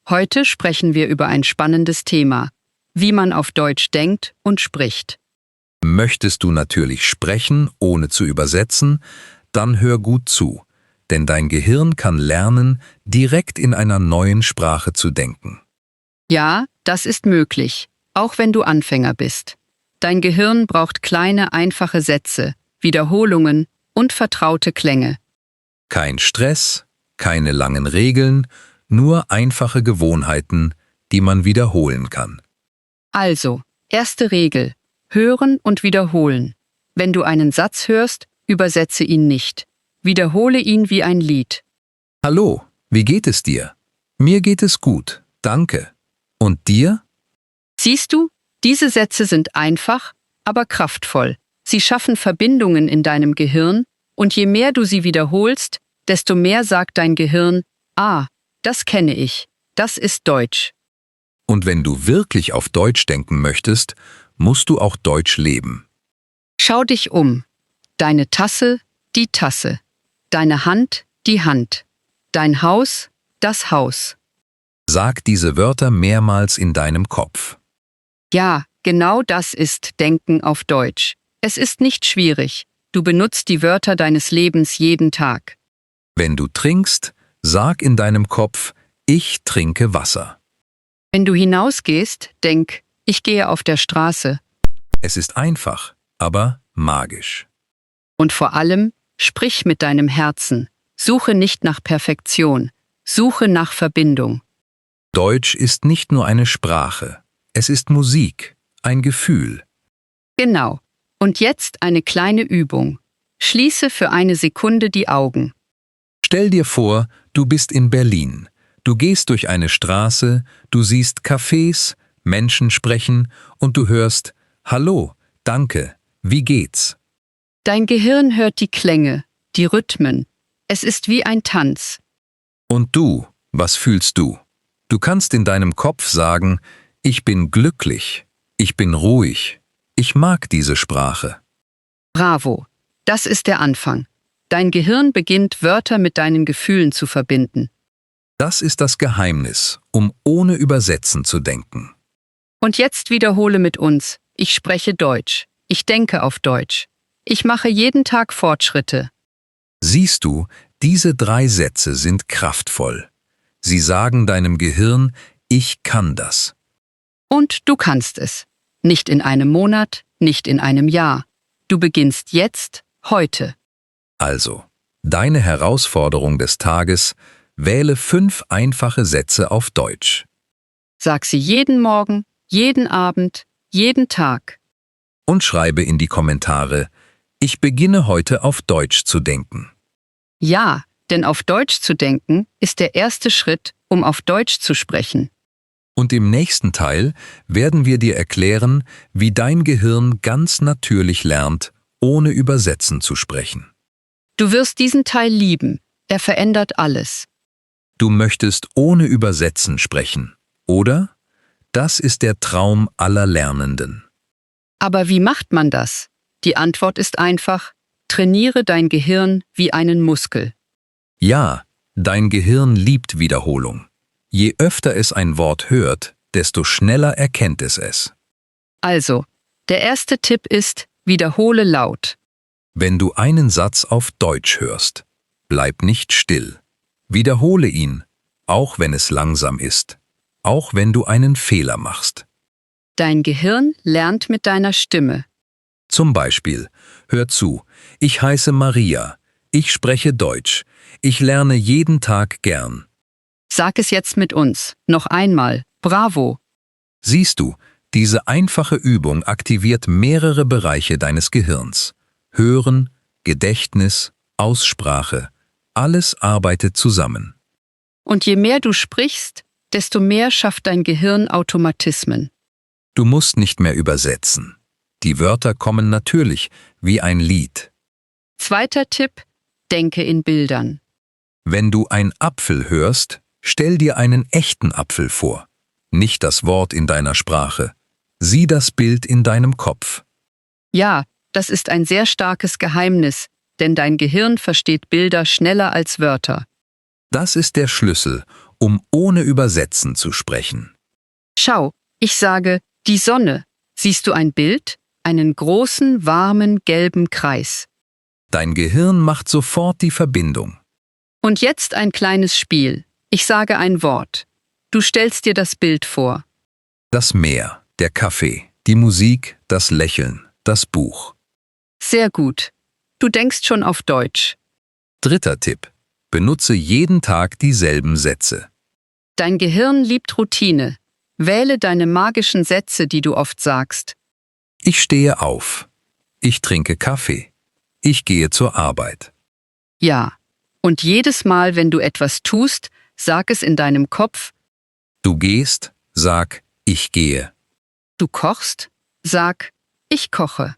Heute sprechen wir über ein spannendes Thema, wie man auf Deutsch denkt und spricht. Möchtest du natürlich sprechen, ohne zu übersetzen, dann hör gut zu, denn dein Gehirn kann lernen, direkt in einer neuen Sprache zu denken. Ja, das ist möglich, auch wenn du Anfänger bist. Dein Gehirn braucht kleine, einfache Sätze, Wiederholungen und vertraute Klänge. Kein Stress, keine langen Regeln, nur einfache Gewohnheiten, die man wiederholen kann. Also, erste Regel: Hören und wiederholen. Wenn du einen Satz hörst, übersetze ihn nicht. Wiederhole ihn wie ein Lied. Hallo, wie geht es dir? Mir geht es gut, danke. Und dir? Siehst du, diese Sätze sind einfach, aber kraftvoll. Sie schaffen Verbindungen in deinem Gehirn und je mehr du sie wiederholst, desto mehr sagt dein Gehirn: Ah, das kenne ich, das ist Deutsch. Und wenn du wirklich auf Deutsch denken möchtest, musst du auch Deutsch leben. Schau dich um. Deine Tasse, die Tasse. Deine Hand, die Hand. Dein Haus, das Haus. Sag diese Wörter mehrmals in deinem Kopf. Ja, genau das ist Denken auf Deutsch. Es ist nicht schwierig. Du benutzt die Wörter deines Lebens jeden Tag. Wenn du trinkst, sag in deinem Kopf, ich trinke Wasser. Wenn du hinausgehst, denk: Ich gehe auf der Straße. Es ist einfach, aber magisch. Und vor allem, sprich mit deinem Herzen. Suche nicht nach Perfektion. Suche nach Verbindung. Deutsch ist nicht nur eine Sprache, es ist Musik, ein Gefühl. Genau. Und jetzt eine kleine Übung. Schließe für eine Sekunde die Augen. Stell dir vor, du bist in Berlin. Du gehst durch eine Straße, du siehst Cafés, Menschen sprechen und du hörst: Hallo, danke, wie geht's? Dein Gehirn hört die Klänge, die Rhythmen. Es ist wie ein Tanz. Und du, was fühlst du? Du kannst in deinem Kopf sagen: Ich bin glücklich, ich bin ruhig, ich mag diese Sprache. Bravo. Das ist der Anfang. Dein Gehirn beginnt, Wörter mit deinen Gefühlen zu verbinden. Das ist das Geheimnis, um ohne Übersetzen zu denken. Und jetzt wiederhole mit uns: Ich spreche Deutsch. Ich denke auf Deutsch. Ich mache jeden Tag Fortschritte. Siehst du, diese 3 Sätze sind kraftvoll. Sie sagen deinem Gehirn: Ich kann das. Und du kannst es. Nicht in einem Monat, nicht in einem Jahr. Du beginnst jetzt, heute. Also, deine Herausforderung des Tages: Wähle 5 einfache Sätze auf Deutsch. Sag sie jeden Morgen, jeden Abend, jeden Tag. Und schreibe in die Kommentare: Ich beginne heute auf Deutsch zu denken. Ja, denn auf Deutsch zu denken ist der erste Schritt, um auf Deutsch zu sprechen. Und im nächsten Teil werden wir dir erklären, wie dein Gehirn ganz natürlich lernt, ohne Übersetzen zu sprechen. Du wirst diesen Teil lieben. Er verändert alles. Du möchtest ohne Übersetzen sprechen, oder? Das ist der Traum aller Lernenden. Aber wie macht man das? Die Antwort ist einfach: Trainiere dein Gehirn wie einen Muskel. Ja, dein Gehirn liebt Wiederholung. Je öfter es ein Wort hört, desto schneller erkennt es es. Also, der erste Tipp ist: Wiederhole laut. Wenn du einen Satz auf Deutsch hörst, bleib nicht still. Wiederhole ihn, auch wenn es langsam ist, auch wenn du einen Fehler machst. Dein Gehirn lernt mit deiner Stimme. Zum Beispiel: Hör zu, ich heiße Maria, ich spreche Deutsch, ich lerne jeden Tag gern. Sag es jetzt mit uns. Noch einmal. Bravo. Siehst du, diese einfache Übung aktiviert mehrere Bereiche deines Gehirns. Hören, Gedächtnis, Aussprache, alles arbeitet zusammen. Und je mehr du sprichst, desto mehr schafft dein Gehirn Automatismen. Du musst nicht mehr übersetzen. Die Wörter kommen natürlich, wie ein Lied. Zweiter Tipp: Denke in Bildern. Wenn du ein Apfel hörst, stell dir einen echten Apfel vor. Nicht das Wort in deiner Sprache. Sieh das Bild in deinem Kopf. Ja, das ist ein sehr starkes Geheimnis, denn dein Gehirn versteht Bilder schneller als Wörter. Das ist der Schlüssel, um ohne Übersetzen zu sprechen. Schau, ich sage, die Sonne. Siehst du ein Bild? Einen großen, warmen, gelben Kreis. Dein Gehirn macht sofort die Verbindung. Und jetzt ein kleines Spiel. Ich sage ein Wort. Du stellst dir das Bild vor. Das Meer, der Kaffee, die Musik, das Lächeln, das Buch. Sehr gut. Du denkst schon auf Deutsch. 3. Tipp. Benutze jeden Tag dieselben Sätze. Dein Gehirn liebt Routine. Wähle deine magischen Sätze, die du oft sagst. Ich stehe auf. Ich trinke Kaffee. Ich gehe zur Arbeit. Ja. Und jedes Mal, wenn du etwas tust, sag es in deinem Kopf. Du gehst, sag, ich gehe. Du kochst, sag, ich koche.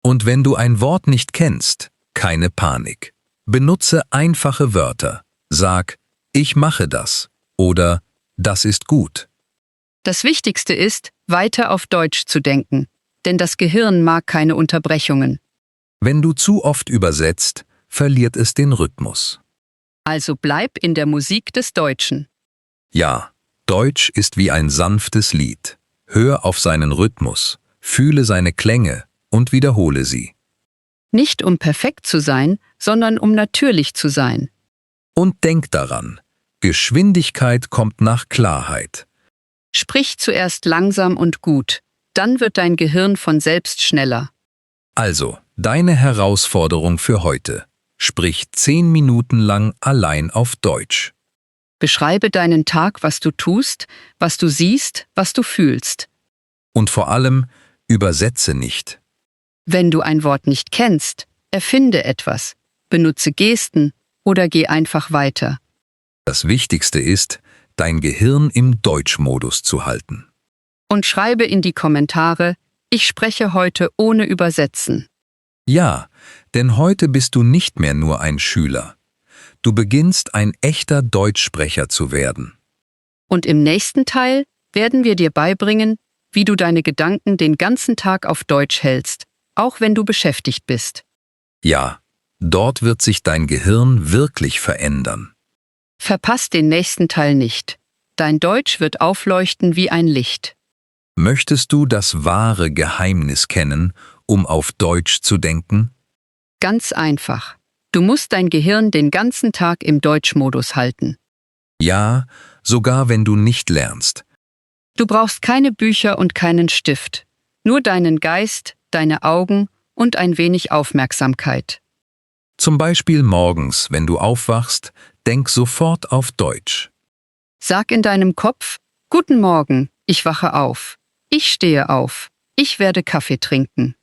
Und wenn du ein Wort nicht kennst, keine Panik. Benutze einfache Wörter. Sag, ich mache das oder das ist gut. Das Wichtigste ist, weiter auf Deutsch zu denken, denn das Gehirn mag keine Unterbrechungen. Wenn du zu oft übersetzt, verliert es den Rhythmus. Also bleib in der Musik des Deutschen. Ja, Deutsch ist wie ein sanftes Lied. Hör auf seinen Rhythmus, fühle seine Klänge und wiederhole sie. Nicht um perfekt zu sein, sondern um natürlich zu sein. Und denk daran, Geschwindigkeit kommt nach Klarheit. Sprich zuerst langsam und gut, dann wird dein Gehirn von selbst schneller. Also, deine Herausforderung für heute. Sprich 10 Minuten lang allein auf Deutsch. Beschreibe deinen Tag, was du tust, was du siehst, was du fühlst. Und vor allem, übersetze nicht. Wenn du ein Wort nicht kennst, erfinde etwas, benutze Gesten oder geh einfach weiter. Das Wichtigste ist, dein Gehirn im Deutschmodus zu halten. Und schreibe in die Kommentare, ich spreche heute ohne Übersetzen. Ja, denn heute bist du nicht mehr nur ein Schüler. Du beginnst ein echter Deutschsprecher zu werden. Und im nächsten Teil werden wir dir beibringen, wie du deine Gedanken den ganzen Tag auf Deutsch hältst, auch wenn du beschäftigt bist. Ja, dort wird sich dein Gehirn wirklich verändern. Verpass den nächsten Teil nicht. Dein Deutsch wird aufleuchten wie ein Licht. Möchtest du das wahre Geheimnis kennen, um auf Deutsch zu denken? Ganz einfach. Du musst dein Gehirn den ganzen Tag im Deutschmodus halten. Ja, sogar wenn du nicht lernst. Du brauchst keine Bücher und keinen Stift. Nur deinen Geist, deine Augen und ein wenig Aufmerksamkeit. Zum Beispiel morgens, wenn du aufwachst, denk sofort auf Deutsch. Sag in deinem Kopf, Guten Morgen, ich wache auf. Ich stehe auf. Ich werde Kaffee trinken.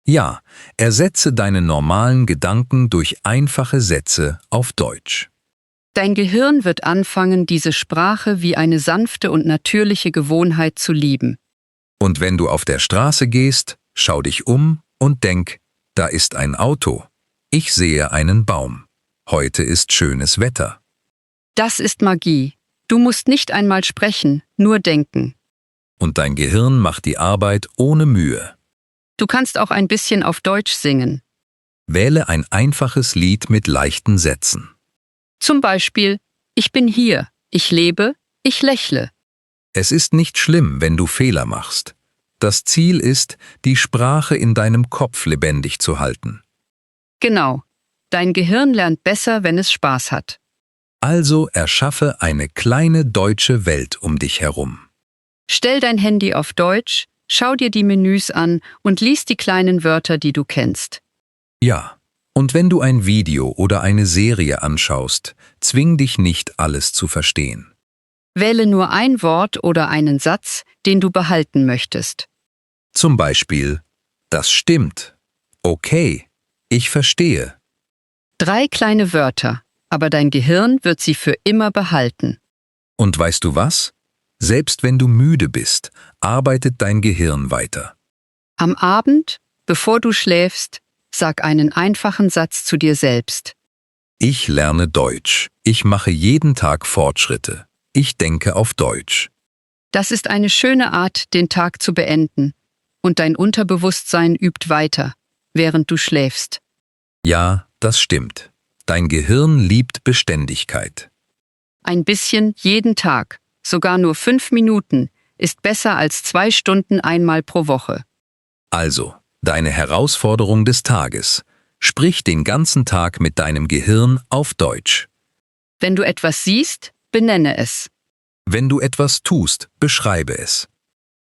Ja, ersetze deine normalen Gedanken durch einfache Sätze auf Deutsch. Dein Gehirn wird anfangen, diese Sprache wie eine sanfte und natürliche Gewohnheit zu lieben. Und wenn du auf der Straße gehst, schau dich um und denk, da ist ein Auto. Ich sehe einen Baum. Heute ist schönes Wetter. Das ist Magie. Du musst nicht einmal sprechen, nur denken. Und dein Gehirn macht die Arbeit ohne Mühe. Du kannst auch ein bisschen auf Deutsch singen. Wähle ein einfaches Lied mit leichten Sätzen. Zum Beispiel, ich bin hier, ich lebe, ich lächle. Es ist nicht schlimm, wenn du Fehler machst. Das Ziel ist, die Sprache in deinem Kopf lebendig zu halten. Genau. Dein Gehirn lernt besser, wenn es Spaß hat. Also erschaffe eine kleine deutsche Welt um dich herum. Stell dein Handy auf Deutsch, schau dir die Menüs an und lies die kleinen Wörter, die du kennst. Ja, und wenn du ein Video oder eine Serie anschaust, zwing dich nicht, alles zu verstehen. Wähle nur ein Wort oder einen Satz, den du behalten möchtest. Zum Beispiel, das stimmt. Okay, ich verstehe. 3 kleine Wörter, aber dein Gehirn wird sie für immer behalten. Und weißt du was? Selbst wenn du müde bist, arbeitet dein Gehirn weiter. Am Abend, bevor du schläfst, sag einen einfachen Satz zu dir selbst. Ich lerne Deutsch. Ich mache jeden Tag Fortschritte. Ich denke auf Deutsch. Das ist eine schöne Art, den Tag zu beenden. Und dein Unterbewusstsein übt weiter, während du schläfst. Ja, das stimmt. Dein Gehirn liebt Beständigkeit. Ein bisschen jeden Tag, sogar nur 5 Minuten, ist besser als 2 Stunden einmal pro Woche. Also, deine Herausforderung des Tages. Sprich den ganzen Tag mit deinem Gehirn auf Deutsch. Wenn du etwas siehst, benenne es. Wenn du etwas tust, beschreibe es.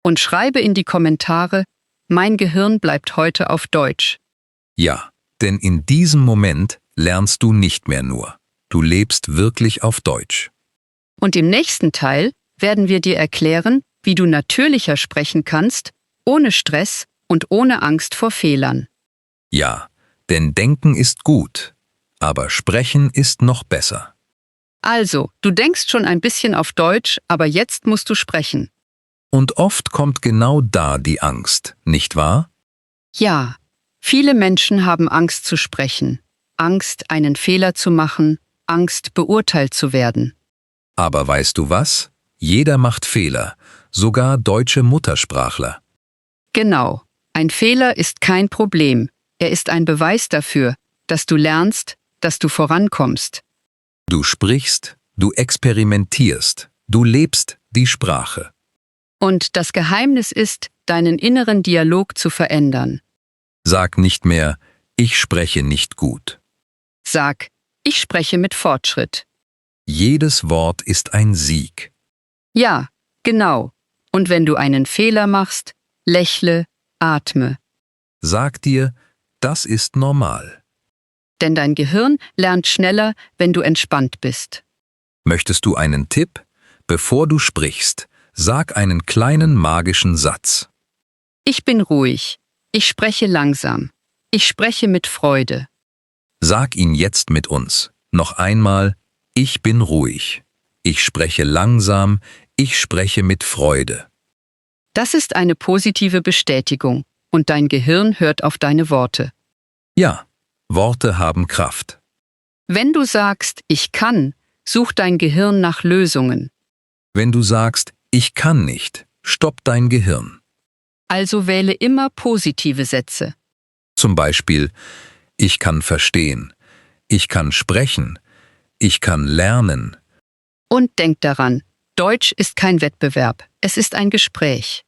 Und schreibe in die Kommentare, mein Gehirn bleibt heute auf Deutsch. Ja, denn in diesem Moment lernst du nicht mehr nur. Du lebst wirklich auf Deutsch. Und im nächsten Teil werden wir dir erklären, wie du natürlicher sprechen kannst, ohne Stress und ohne Angst vor Fehlern. Ja, denn Denken ist gut, aber Sprechen ist noch besser. Also, du denkst schon ein bisschen auf Deutsch, aber jetzt musst du sprechen. Und oft kommt genau da die Angst, nicht wahr? Ja, viele Menschen haben Angst zu sprechen, Angst, einen Fehler zu machen, Angst, beurteilt zu werden. Aber weißt du was? Jeder macht Fehler, sogar deutsche Muttersprachler. Genau, ein Fehler ist kein Problem. Er ist ein Beweis dafür, dass du lernst, dass du vorankommst. Du sprichst, du experimentierst, du lebst die Sprache. Und das Geheimnis ist, deinen inneren Dialog zu verändern. Sag nicht mehr, ich spreche nicht gut. Sag, ich spreche mit Fortschritt. Jedes Wort ist ein Sieg. Ja, genau. Und wenn du einen Fehler machst, lächle, atme. Sag dir, das ist normal. Denn dein Gehirn lernt schneller, wenn du entspannt bist. Möchtest du einen Tipp? Bevor du sprichst, sag einen kleinen magischen Satz. Ich bin ruhig. Ich spreche langsam. Ich spreche mit Freude. Sag ihn jetzt mit uns. Noch einmal, ich bin ruhig. Ich spreche langsam. Ich spreche mit Freude. Das ist eine positive Bestätigung und dein Gehirn hört auf deine Worte. Ja, Worte haben Kraft. Wenn du sagst, ich kann, sucht dein Gehirn nach Lösungen. Wenn du sagst, ich kann nicht, stopp dein Gehirn. Also wähle immer positive Sätze. Zum Beispiel, ich kann verstehen, ich kann sprechen, ich kann lernen. Und denk daran, Deutsch ist kein Wettbewerb, es ist ein Gespräch.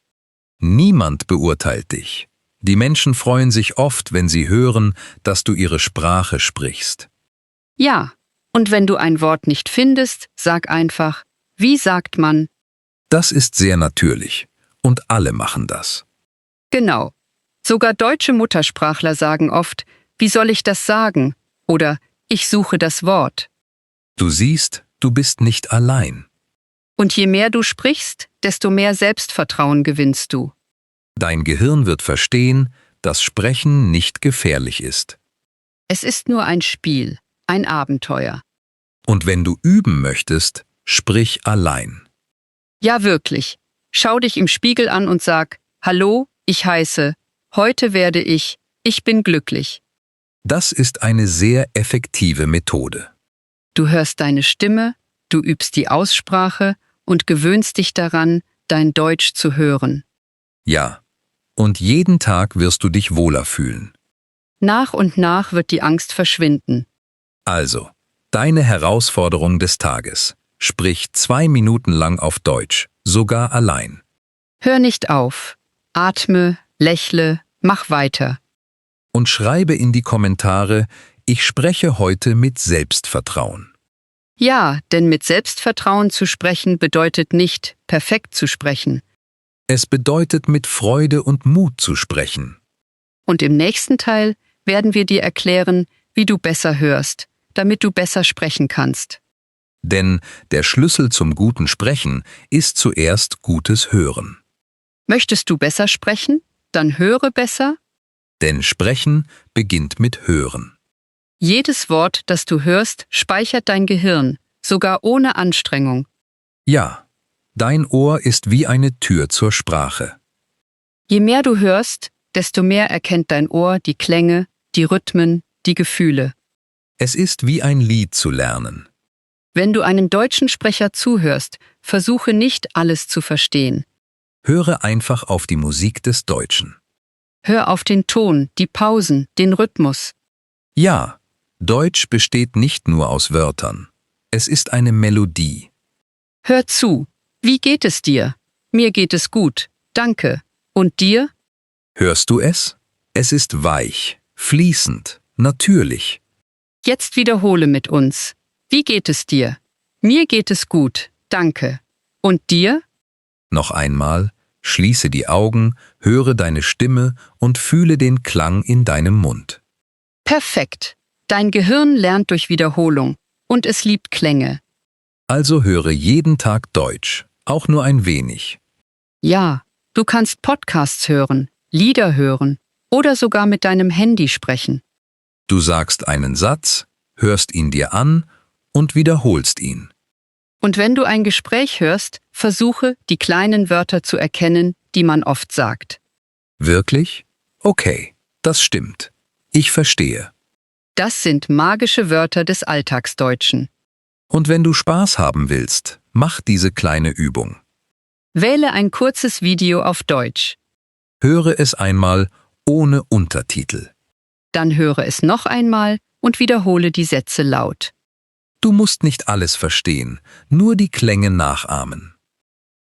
Niemand beurteilt dich. Die Menschen freuen sich oft, wenn sie hören, dass du ihre Sprache sprichst. Ja, und wenn du ein Wort nicht findest, sag einfach, wie sagt man? Das ist sehr natürlich. Und alle machen das. Genau. Sogar deutsche Muttersprachler sagen oft, wie soll ich das sagen? Oder ich suche das Wort. Du siehst, du bist nicht allein. Und je mehr du sprichst, desto mehr Selbstvertrauen gewinnst du. Dein Gehirn wird verstehen, dass Sprechen nicht gefährlich ist. Es ist nur ein Spiel, ein Abenteuer. Und wenn du üben möchtest, sprich allein. Ja, wirklich. Schau dich im Spiegel an und sag, hallo, ich heiße, heute werde ich bin glücklich. Das ist eine sehr effektive Methode. Du hörst deine Stimme, du übst die Aussprache und gewöhnst dich daran, dein Deutsch zu hören. Ja, und jeden Tag wirst du dich wohler fühlen. Nach und nach wird die Angst verschwinden. Also, deine Herausforderung des Tages. Sprich 2 Minuten lang auf Deutsch, sogar allein. Hör nicht auf. Atme, lächle, mach weiter. Und schreibe in die Kommentare, ich spreche heute mit Selbstvertrauen. Ja, denn mit Selbstvertrauen zu sprechen bedeutet nicht, perfekt zu sprechen. Es bedeutet, mit Freude und Mut zu sprechen. Und im nächsten Teil werden wir dir erklären, wie du besser hörst, damit du besser sprechen kannst. Denn der Schlüssel zum guten Sprechen ist zuerst gutes Hören. Möchtest du besser sprechen? Dann höre besser. Denn Sprechen beginnt mit Hören. Jedes Wort, das du hörst, speichert dein Gehirn, sogar ohne Anstrengung. Ja, dein Ohr ist wie eine Tür zur Sprache. Je mehr du hörst, desto mehr erkennt dein Ohr die Klänge, die Rhythmen, die Gefühle. Es ist wie ein Lied zu lernen. Wenn du einem deutschen Sprecher zuhörst, versuche nicht alles zu verstehen. Höre einfach auf die Musik des Deutschen. Hör auf den Ton, die Pausen, den Rhythmus. Ja, Deutsch besteht nicht nur aus Wörtern. Es ist eine Melodie. Hör zu. Wie geht es dir? Mir geht es gut, danke. Und dir? Hörst du es? Es ist weich, fließend, natürlich. Jetzt wiederhole mit uns. Wie geht es dir? Mir geht es gut, danke. Und dir? Noch einmal, schließe die Augen, höre deine Stimme und fühle den Klang in deinem Mund. Perfekt. Dein Gehirn lernt durch Wiederholung und es liebt Klänge. Also höre jeden Tag Deutsch, auch nur ein wenig. Ja, du kannst Podcasts hören, Lieder hören oder sogar mit deinem Handy sprechen. Du sagst einen Satz, hörst ihn dir an und wiederholst ihn. Und wenn du ein Gespräch hörst, versuche, die kleinen Wörter zu erkennen, die man oft sagt. Wirklich? Okay, das stimmt. Ich verstehe. Das sind magische Wörter des Alltagsdeutschen. Und wenn du Spaß haben willst, mach diese kleine Übung. Wähle ein kurzes Video auf Deutsch. Höre es einmal ohne Untertitel. Dann höre es noch einmal und wiederhole die Sätze laut. Du musst nicht alles verstehen, nur die Klänge nachahmen.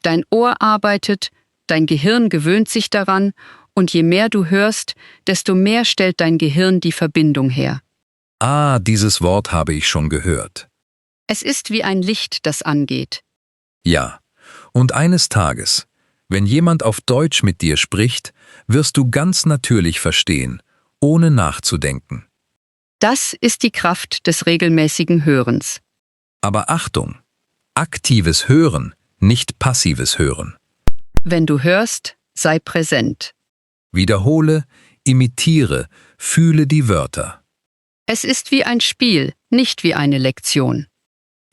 Dein Ohr arbeitet, dein Gehirn gewöhnt sich daran und je mehr du hörst, desto mehr stellt dein Gehirn die Verbindung her. Ah, dieses Wort habe ich schon gehört. Es ist wie ein Licht, das angeht. Ja, und eines Tages, wenn jemand auf Deutsch mit dir spricht, wirst du ganz natürlich verstehen, ohne nachzudenken. Das ist die Kraft des regelmäßigen Hörens. Aber Achtung, aktives Hören, nicht passives Hören. Wenn du hörst, sei präsent. Wiederhole, imitiere, fühle die Wörter. Es ist wie ein Spiel, nicht wie eine Lektion.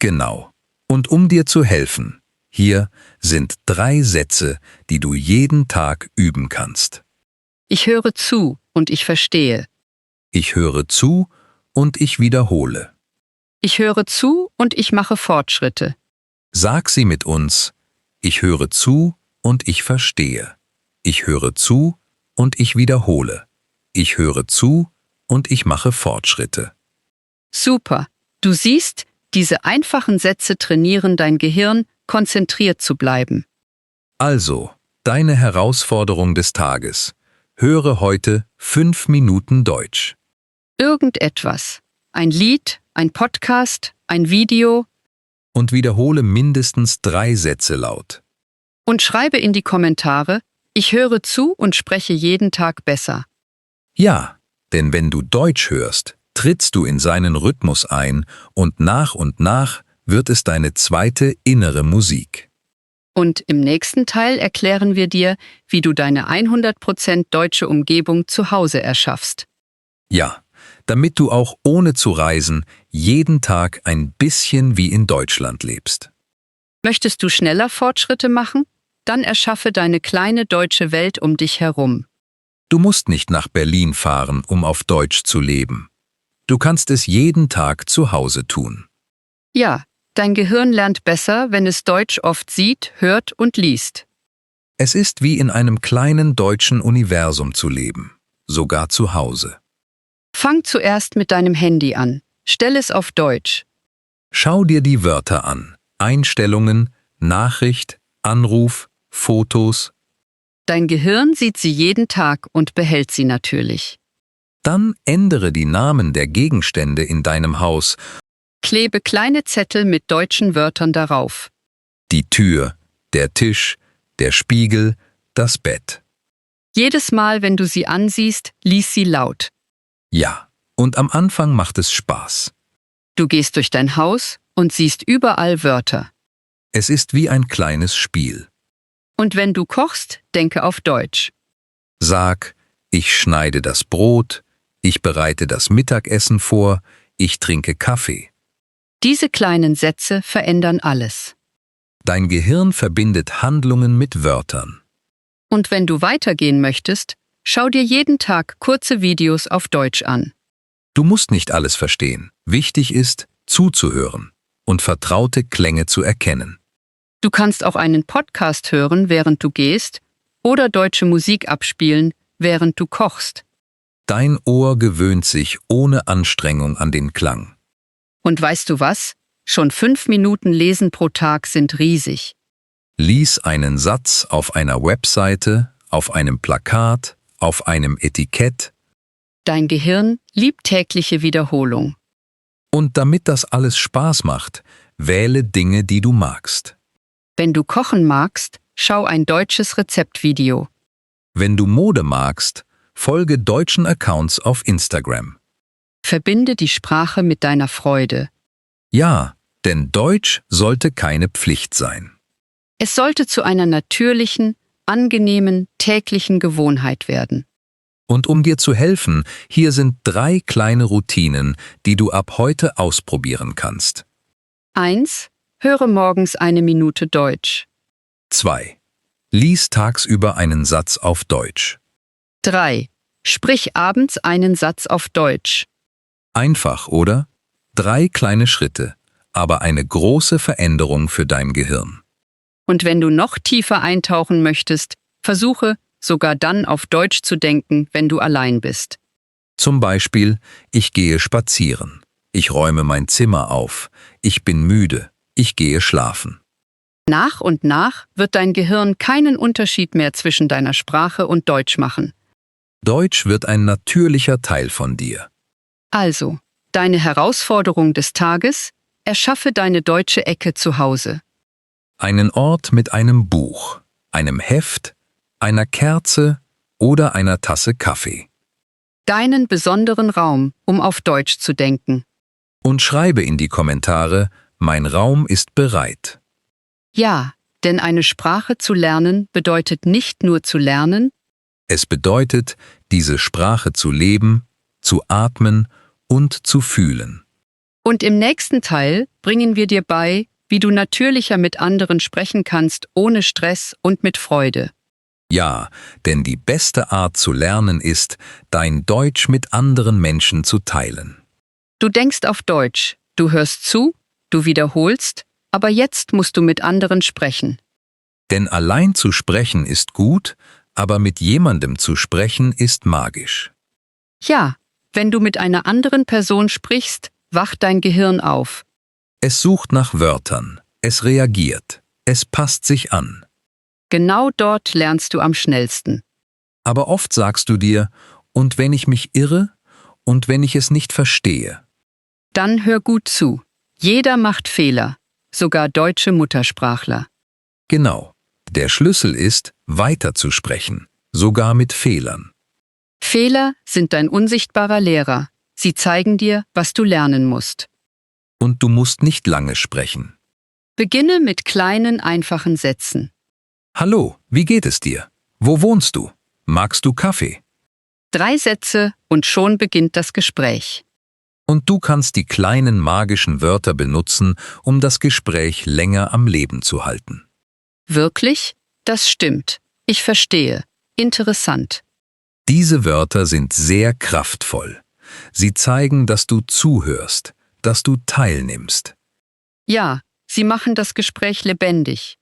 Genau. Und um dir zu helfen, hier sind 3 Sätze, die du jeden Tag üben kannst. Ich höre zu und ich verstehe. Ich höre zu und ich wiederhole. Ich höre zu und ich mache Fortschritte. Sag sie mit uns. Ich höre zu und ich verstehe. Ich höre zu und ich wiederhole. Ich höre zu und ich mache Fortschritte. Super. Du siehst, diese einfachen Sätze trainieren dein Gehirn, konzentriert zu bleiben. Also, deine Herausforderung des Tages. Höre heute 5 Minuten Deutsch. Irgendetwas. Ein Lied, ein Podcast, ein Video Und wiederhole mindestens 3 Sätze laut. und schreibe in die Kommentare, ich höre zu und spreche jeden Tag besser. Ja, denn wenn du Deutsch hörst, trittst du in seinen Rhythmus ein und nach wird es deine zweite innere Musik. Und im nächsten Teil erklären wir dir, wie du deine 100% deutsche Umgebung zu Hause erschaffst. Ja, damit du auch ohne zu reisen jeden Tag ein bisschen wie in Deutschland lebst. Möchtest du schneller Fortschritte machen? Dann erschaffe deine kleine deutsche Welt um dich herum. Du musst nicht nach Berlin fahren, um auf Deutsch zu leben. Du kannst es jeden Tag zu Hause tun. Ja, dein Gehirn lernt besser, wenn es Deutsch oft sieht, hört und liest. Es ist wie in einem kleinen deutschen Universum zu leben, sogar zu Hause. Fang zuerst mit deinem Handy an. Stell es auf Deutsch. Schau dir die Wörter an. Einstellungen, Nachricht, Anruf, Fotos. Dein Gehirn sieht sie jeden Tag und behält sie natürlich. Dann ändere die Namen der Gegenstände in deinem Haus. Klebe kleine Zettel mit deutschen Wörtern darauf. Die Tür, der Tisch, der Spiegel, das Bett. Jedes Mal, wenn du sie ansiehst, lies sie laut. Ja, und am Anfang macht es Spaß. Du gehst durch dein Haus und siehst überall Wörter. Es ist wie ein kleines Spiel. Und wenn du kochst, denke auf Deutsch. Sag, ich schneide das Brot, ich bereite das Mittagessen vor, ich trinke Kaffee. Diese kleinen Sätze verändern alles. Dein Gehirn verbindet Handlungen mit Wörtern. Und wenn du weitergehen möchtest, schau dir jeden Tag kurze Videos auf Deutsch an. Du musst nicht alles verstehen. Wichtig ist, zuzuhören und vertraute Klänge zu erkennen. Du kannst auch einen Podcast hören, während du gehst, oder deutsche Musik abspielen, während du kochst. Dein Ohr gewöhnt sich ohne Anstrengung an den Klang. Und weißt du was? Schon 5 Minuten Lesen pro Tag sind riesig. Lies einen Satz auf einer Webseite, auf einem Plakat, auf einem Etikett. Dein Gehirn liebt tägliche Wiederholung. Und damit das alles Spaß macht, wähle Dinge, die du magst. Wenn du kochen magst, schau ein deutsches Rezeptvideo. Wenn du Mode magst, folge deutschen Accounts auf Instagram. Verbinde die Sprache mit deiner Freude. Ja, denn Deutsch sollte keine Pflicht sein. Es sollte zu einer natürlichen, angenehmen, täglichen Gewohnheit werden. Und um dir zu helfen, hier sind 3 kleine Routinen, die du ab heute ausprobieren kannst. 1. Höre morgens 1 Minute Deutsch. 2. Lies tagsüber einen Satz auf Deutsch. 3. Sprich abends einen Satz auf Deutsch. Einfach, oder? 3 kleine Schritte, aber eine große Veränderung für dein Gehirn. Und wenn du noch tiefer eintauchen möchtest, versuche, sogar dann auf Deutsch zu denken, wenn du allein bist. Zum Beispiel, ich gehe spazieren, ich räume mein Zimmer auf, ich bin müde, ich gehe schlafen. Nach und nach wird dein Gehirn keinen Unterschied mehr zwischen deiner Sprache und Deutsch machen. Deutsch wird ein natürlicher Teil von dir. Also, deine Herausforderung des Tages: Erschaffe deine deutsche Ecke zu Hause. Einen Ort mit einem Buch, einem Heft, einer Kerze oder einer Tasse Kaffee. Deinen besonderen Raum, um auf Deutsch zu denken. Und schreibe in die Kommentare, mein Raum ist bereit. Ja, denn eine Sprache zu lernen bedeutet nicht nur zu lernen, Es bedeutet, diese Sprache zu leben, zu atmen und zu fühlen. und im nächsten Teil bringen wir dir bei, wie du natürlicher mit anderen sprechen kannst, ohne Stress und mit Freude. Ja, denn die beste Art zu lernen ist, dein Deutsch mit anderen Menschen zu teilen. Du denkst auf Deutsch, du hörst zu, du wiederholst, aber jetzt musst du mit anderen sprechen. Denn allein zu sprechen ist gut, aber mit jemandem zu sprechen ist magisch. Ja, wenn du mit einer anderen Person sprichst, wacht dein Gehirn auf. Es sucht nach Wörtern, es reagiert, es passt sich an. Genau dort lernst du am schnellsten. Aber oft sagst du dir, und wenn ich mich irre und wenn ich es nicht verstehe? Dann hör gut zu. Jeder macht Fehler, sogar deutsche Muttersprachler. Genau, der Schlüssel ist, weiterzusprechen, sogar mit Fehlern. Fehler sind dein unsichtbarer Lehrer. Sie zeigen dir, was du lernen musst. Und du musst nicht lange sprechen. Beginne mit kleinen, einfachen Sätzen. Hallo, wie geht es dir? Wo wohnst du? Magst du Kaffee? 3 Sätze und schon beginnt das Gespräch. Und du kannst die kleinen magischen Wörter benutzen, um das Gespräch länger am Leben zu halten. Wirklich? Das stimmt. Ich verstehe. Interessant. Diese Wörter sind sehr kraftvoll. Sie zeigen, dass du zuhörst, dass du teilnimmst. Ja, sie machen das Gespräch lebendig.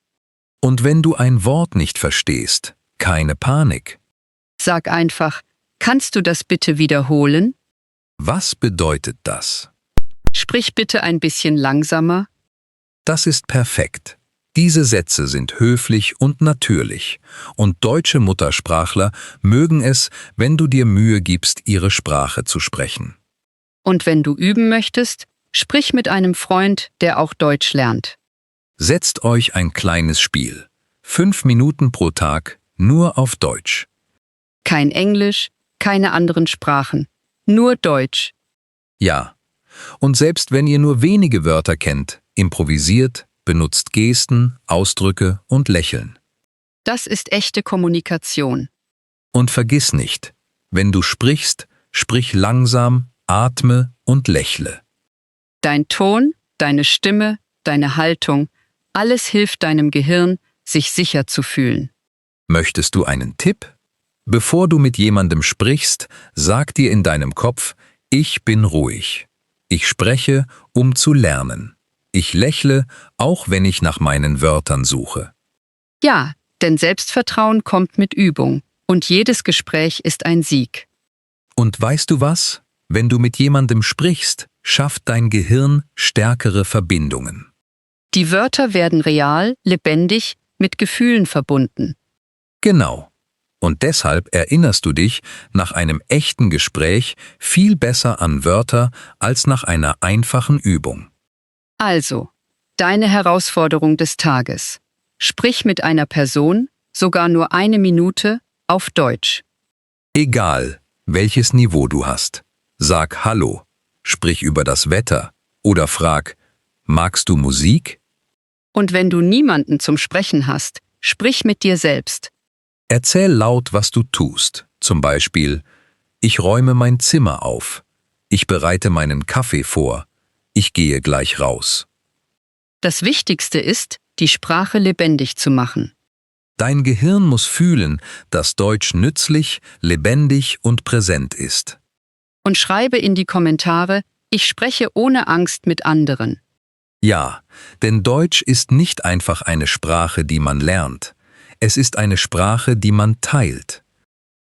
Und wenn du ein Wort nicht verstehst, keine Panik. Sag einfach, kannst du das bitte wiederholen? Was bedeutet das? Sprich bitte ein bisschen langsamer. Das ist perfekt. Diese Sätze sind höflich und natürlich, und deutsche Muttersprachler mögen es, wenn du dir Mühe gibst, ihre Sprache zu sprechen. Und wenn du üben möchtest, sprich mit einem Freund, der auch Deutsch lernt. Setzt euch ein kleines Spiel. 5 Minuten pro Tag, nur auf Deutsch. Kein Englisch, keine anderen Sprachen, nur Deutsch. Ja. Und selbst wenn ihr nur wenige Wörter kennt, improvisiert, benutzt Gesten, Ausdrücke und Lächeln. Das ist echte Kommunikation. Und vergiss nicht, wenn du sprichst, sprich langsam, atme und lächle. Dein Ton, deine Stimme, deine Haltung, alles hilft deinem Gehirn, sich sicher zu fühlen. Möchtest du einen Tipp? Bevor du mit jemandem sprichst, sag dir in deinem Kopf, ich bin ruhig. Ich spreche, um zu lernen. Ich lächle, auch wenn ich nach meinen Wörtern suche. Ja, denn Selbstvertrauen kommt mit Übung und jedes Gespräch ist ein Sieg. Und weißt du was? Wenn du mit jemandem sprichst, schafft dein Gehirn stärkere Verbindungen. Die Wörter werden real, lebendig, mit Gefühlen verbunden. Genau. Und deshalb erinnerst du dich nach einem echten Gespräch viel besser an Wörter als nach einer einfachen Übung. Also, deine Herausforderung des Tages. Sprich mit einer Person, sogar nur 1 Minute, auf Deutsch. Egal, welches Niveau du hast. Sag Hallo, sprich über das Wetter oder frag, magst du Musik? Und wenn du niemanden zum Sprechen hast, sprich mit dir selbst. Erzähl laut, was du tust. Zum Beispiel, ich räume mein Zimmer auf. Ich bereite meinen Kaffee vor. Ich gehe gleich raus. Das Wichtigste ist, die Sprache lebendig zu machen. Dein Gehirn muss fühlen, dass Deutsch nützlich, lebendig und präsent ist. Und schreibe in die Kommentare, ich spreche ohne Angst mit anderen. Ja, denn Deutsch ist nicht einfach eine Sprache, die man lernt. Es ist eine Sprache, die man teilt.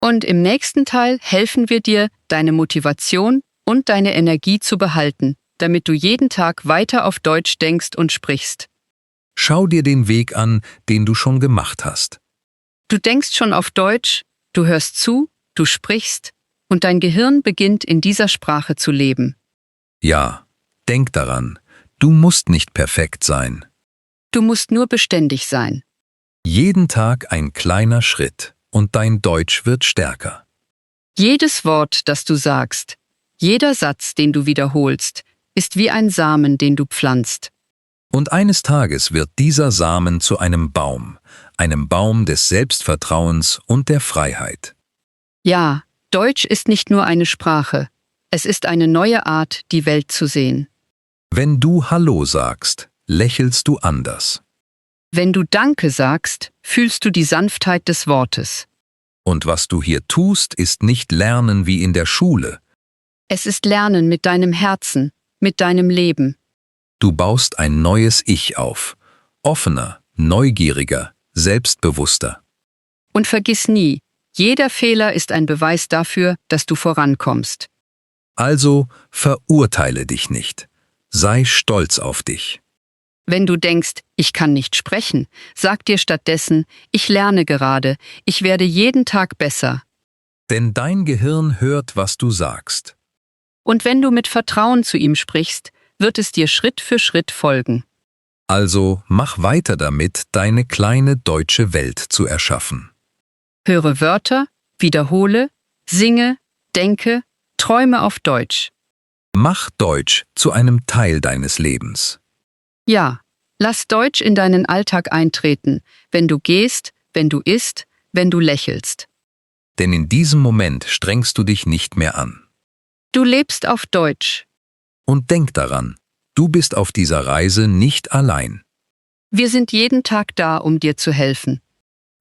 Und im nächsten Teil helfen wir dir, deine Motivation und deine Energie zu behalten, damit du jeden Tag weiter auf Deutsch denkst und sprichst. Schau dir den Weg an, den du schon gemacht hast. Du denkst schon auf Deutsch, du hörst zu, du sprichst und dein Gehirn beginnt in dieser Sprache zu leben. Ja, denk daran, du musst nicht perfekt sein. Du musst nur beständig sein. Jeden Tag ein kleiner Schritt und dein Deutsch wird stärker. Jedes Wort, das du sagst, jeder Satz, den du wiederholst, ist wie ein Samen, den du pflanzt. Und eines Tages wird dieser Samen zu einem Baum des Selbstvertrauens und der Freiheit. Ja, Deutsch ist nicht nur eine Sprache, es ist eine neue Art, die Welt zu sehen. Wenn du Hallo sagst, lächelst du anders. Wenn du Danke sagst, fühlst du die Sanftheit des Wortes. Und was du hier tust, ist nicht Lernen wie in der Schule. Es ist Lernen mit deinem Herzen, mit deinem Leben. Du baust ein neues Ich auf. Offener, neugieriger, selbstbewusster. Und vergiss nie, jeder Fehler ist ein Beweis dafür, dass du vorankommst. Also verurteile dich nicht. Sei stolz auf dich. Wenn du denkst, ich kann nicht sprechen, sag dir stattdessen, ich lerne gerade, ich werde jeden Tag besser. Denn dein Gehirn hört, was du sagst. Und wenn du mit Vertrauen zu ihm sprichst, wird es dir Schritt für Schritt folgen. Also mach weiter damit, deine kleine deutsche Welt zu erschaffen. Höre Wörter, wiederhole, singe, denke, träume auf Deutsch. Mach Deutsch zu einem Teil deines Lebens. Ja, lass Deutsch in deinen Alltag eintreten, wenn du gehst, wenn du isst, wenn du lächelst. Denn in diesem Moment strengst du dich nicht mehr an. Du lebst auf Deutsch. Und denk daran, du bist auf dieser Reise nicht allein. Wir sind jeden Tag da, um dir zu helfen.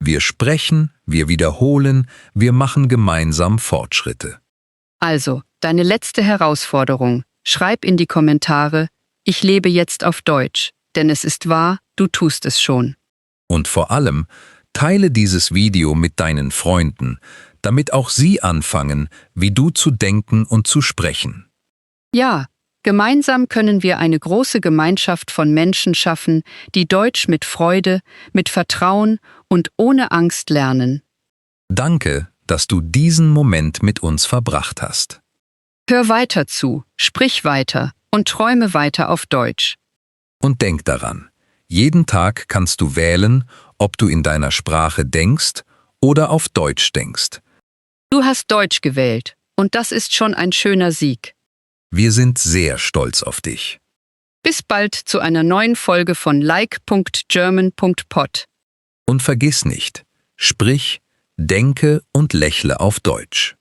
Wir sprechen, wir wiederholen, wir machen gemeinsam Fortschritte. Also, deine letzte Herausforderung. Schreib in die Kommentare, ich lebe jetzt auf Deutsch, denn es ist wahr, du tust es schon. Und vor allem, teile dieses Video mit deinen Freunden, damit auch sie anfangen, wie du zu denken und zu sprechen. Ja, gemeinsam können wir eine große Gemeinschaft von Menschen schaffen, die Deutsch mit Freude, mit Vertrauen und ohne Angst lernen. Danke, dass du diesen Moment mit uns verbracht hast. Hör weiter zu, sprich weiter und träume weiter auf Deutsch. Und denk daran, jeden Tag kannst du wählen, ob du in deiner Sprache denkst oder auf Deutsch denkst. Du hast Deutsch gewählt und das ist schon ein schöner Sieg. Wir sind sehr stolz auf dich. Bis bald zu einer neuen Folge von like.german.pod. Und vergiss nicht, sprich, denke und lächle auf Deutsch.